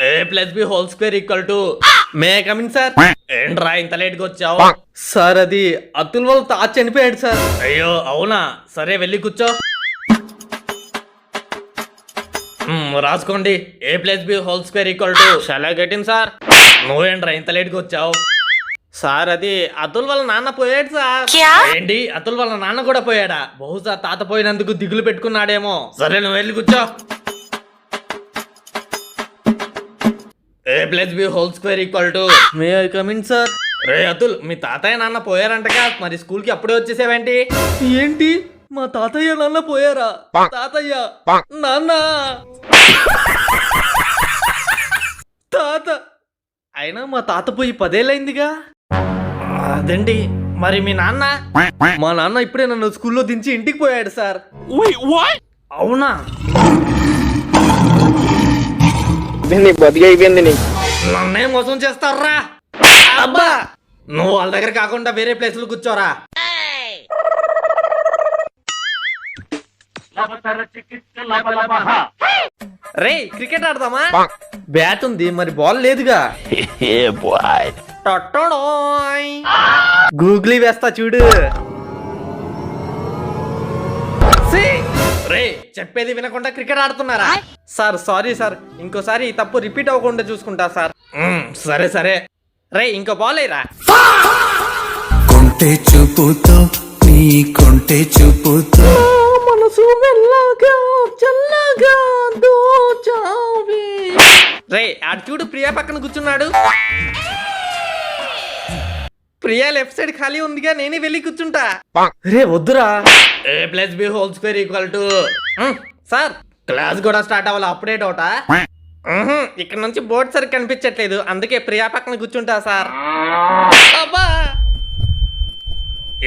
a+b² may coming sir. ఏంట్రా ఇంత late గా వచ్చావు? సార్ అది అతుల్ వాళ్ళ తాత చనిపోయాడు సార్. అయ్యో అవునా, సరే వెళ్ళి కూర్చో. రాసుకోండి a+b² shall I get in sir. నువ్వేంట్రా ఇంత లేట్ గా వచ్చావు? సార్ అది అతుల్ వాళ్ళ నాన్న పోయాడు సార్. ఏంటి, అతుల్ వాళ్ళ నాన్న కూడా పోయాడా? బహుశా తాత పోయినందుకు దిగులు పెట్టుకున్నాడేమో. సరే నువ్వు వెళ్ళి కూర్చో. a+b² may I come in sir. రే అతుల్, మీ తాతయ్య నాన్న పోయారంటగా, మరి స్కూల్ కి అప్పుడే వచ్చేసేవేంటి? ఏంటి, మా తాతయ్య నాన్న పోయారా? తాతయ్య నాన్న తాత అయినా మా తాత పోయి 10 ఏళ్ళైందిగా. అదండి, మరి మీ నాన్న? మా నాన్న ఇప్పుడే నన్ను స్కూల్లో దించి ఇంటికి పోయాడు సార్. అవునా? నన్నే మోసం చేస్తారా? అబ్బా, నువ్వు వాళ్ళ దగ్గర కాకుండా వేరే ప్లేస్ లో కూర్చోరా. రే క్రికెట్ ఆడదామా? బ్యాట్ ఉంది, మరి బాల్ లేదుగా. గూగులీ వేస్తా చూడు. రే చెప్పేది వినకుండా క్రికెట్ ఆడుతున్నారా? సార్ సారీ సార్, ఇంకోసారి ఈ తప్పు రిపీట్ అవ్వకుండా చూసుకుంటా సార్. సరే సరే, రే ఇంకో బాల్ అయ్యరా. కొంటే చూపుతో నీ కొంటే చూపుతో మనసు మెల్లగా చల్లగా దోచావే. రే ఆడు చూడు, ప్రియా పక్కన కూర్చున్నాడు. ప్రియా లెఫ్ట్ సైడ్ ఖాళీ ఉందిగా, నేనే వెళ్ళి కూర్చుంటా. రే వద్దురా. a+b² సార్ క్లాస్ కూడా స్టార్ట్ అవ్వాలి, అప్పుడే డౌటా? ఇక్కడ నుంచి బోర్డు సరిగ్గా కనిపించట్లేదు, అందుకే ప్రియా పక్కన కూర్చుంటా సార్. అబ్బా,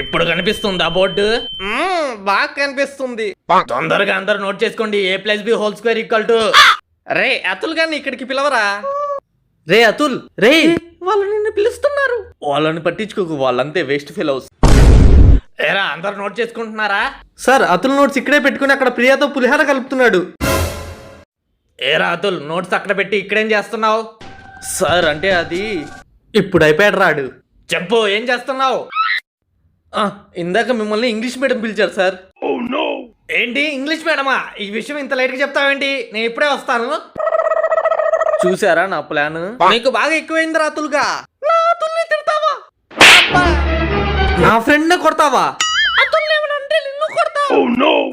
ఇప్పుడు కనిపిస్తుందా బోర్డు? బాగా కనిపిస్తుంది. తొందరగా అందరూ నోట్ చేసుకోండి, a+b² రే అతుల్ గారిని ఇక్కడికి పిలవరా. రే అతుల్, రే వాళ్ళు నిన్ను పిలుస్తున్నారు. వాళ్ళని పట్టించుకోకు, వాళ్ళంతే వేస్ట్ ఫెలోస్. ఏరా అందరు నోట్ చేసుకుంటున్నారా? సార్ అతుల్ నోట్స్ ఇక్కడే పెట్టుకుని అక్కడ ప్రియాతో పులిహార కలుపుతున్నాడు. ఏరా అతుల్, నోట్స్ అక్కడ పెట్టి ఇక్కడేం చేస్తున్నావు? సార్ అంటే అది ఇప్పుడు అయిపోయాడు రాడు. చెప్పు ఏం చేస్తున్నావు? ఇందాక మిమ్మల్ని ఇంగ్లీష్ మీడియం పిలిచారు సార్. ఏంటి ఇంగ్లీష్ మీడియమా? ఈ విషయం ఇంత లైట్ గా చెప్తావేంటి? నేను ఇప్పుడే వస్తాను. చూసారా నా ప్లాన్? నీకు బాగా ఎక్కువైంది రాతులుగా. నా ఫ్రెండ్ కొడతావా?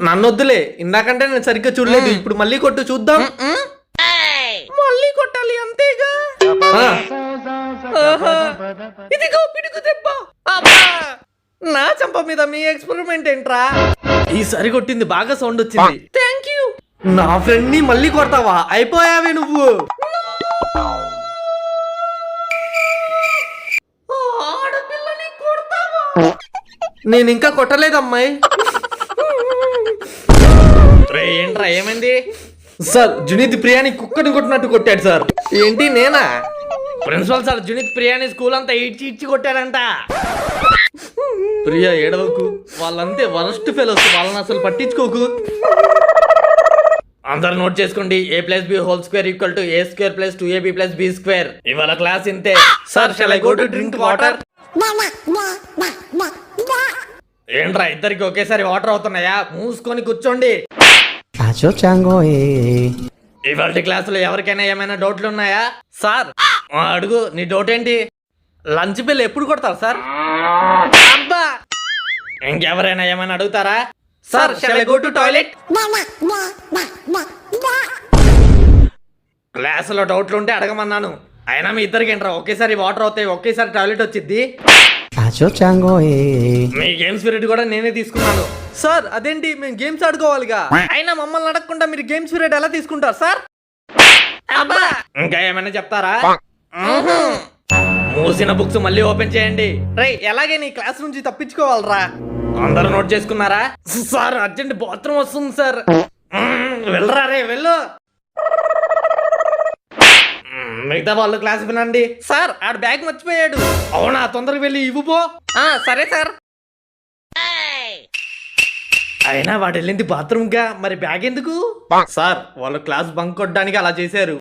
నన్ను వద్దులే, ఇందాకంటే నేను సరిగ్గా చూడలేదు. ఇప్పుడు మళ్ళీ కొట్టు చూద్దాం. మళ్ళీ కొట్టాలి అంతేగా. ఇదిగో పిడుగు దెబ్బ. నా చంప మీద మీ ఎక్స్పెరిమెంట్ ఏంట్రా? ఈసారి కొట్టింది బాగా సౌండ్ వచ్చింది. Thank you. నా ఫ్రెండ్ ని మళ్ళీ కొడతావా? అయిపోయావే నువ్వు. నేను ఇంకా కొట్టలేదు అమ్మాయి. ఏంట్రా ఏమైంది? సార్ జునీత్ ప్రియాని కుక్కని కొట్టినట్టు కొట్టాడు సార్. ఏంటి నేనా? ప్రిన్సిపల్ సార్ జునీత్ ప్రియాని స్కూల్ అంతా ఇచ్చి కొట్టాడంట. ప్రియా ఏడవకు, వాళ్ళంతే వరస్ట్ ఫెలోస్, వాళ్ళని అసలు పట్టించుకోకు. అందరు నోట్ చేసుకోండి, a+b² a² + 2ab + b². ఇవాళ క్లాస్ ఇంతే. Sir shall I go to drink water? ఏంట్రా ఇద్దరికి ఒకేసారి వాటర్ అవుతున్నాయా? మూసుకొని కూర్చోండి. ఇవాళ క్లాసులో ఎవరికైనా ఏమైనా డౌట్లు ఉన్నాయా? సార్ అడుగు, నీ డౌట్ ఏంటి? లంచ్ బిల్ ఎప్పుడు కొడతారు సార్? అబ్బా, ఇంకెవరైనా ఏమైనా అడుగుతారా? Sir shall I go to toilet? క్లాసులో డౌట్లు ఉంటే అడగమన్నాను. అయినా మీ ఇద్దరికి ఏంట్రా ఒకేసారి వాటర్ అవుతాయి, ఒకేసారి టాయిలెట్ వచ్చింది. మీ గేమ్స్ పీరియడ్ కూడా నేనే తీసుకున్నాను. సార్ అదేంటి, మేము గేమ్స్ ఆడుకోవాలిగా. అయినా మమ్మల్ని అడగకుండా మీరు గేమ్స్ పీరియడ్ ఎలా తీసుకుంటారు సార్? ఇంకా ఏమైనా చెప్తారా? మూసిన బుక్స్ మళ్ళీ ఓపెన్ చేయండి. రై ఎలాగే నీ క్లాస్ నుంచి తప్పించుకోవాలరా. అందరూ నోట్ చేసుకున్నారా? సార్ అర్జెంట్ బాత్రూమ్ వస్తుంది సార్. వెళ్ళరా రే వెళ్ళు. మిగతా వాళ్ళు క్లాస్ వినండి. సార్ ఆడు బ్యాగ్ మర్చిపోయాడు. అవునా, తొందరగా వెళ్ళి ఇవ్వుపో. సరే సార్. అయినా వాడు వెళ్ళింది బాత్రూమ్ గా, మరి బ్యాగ్ ఎందుకు? సార్ వాళ్ళు క్లాస్ బంక్ కొట్టడానికి అలా చేశారు.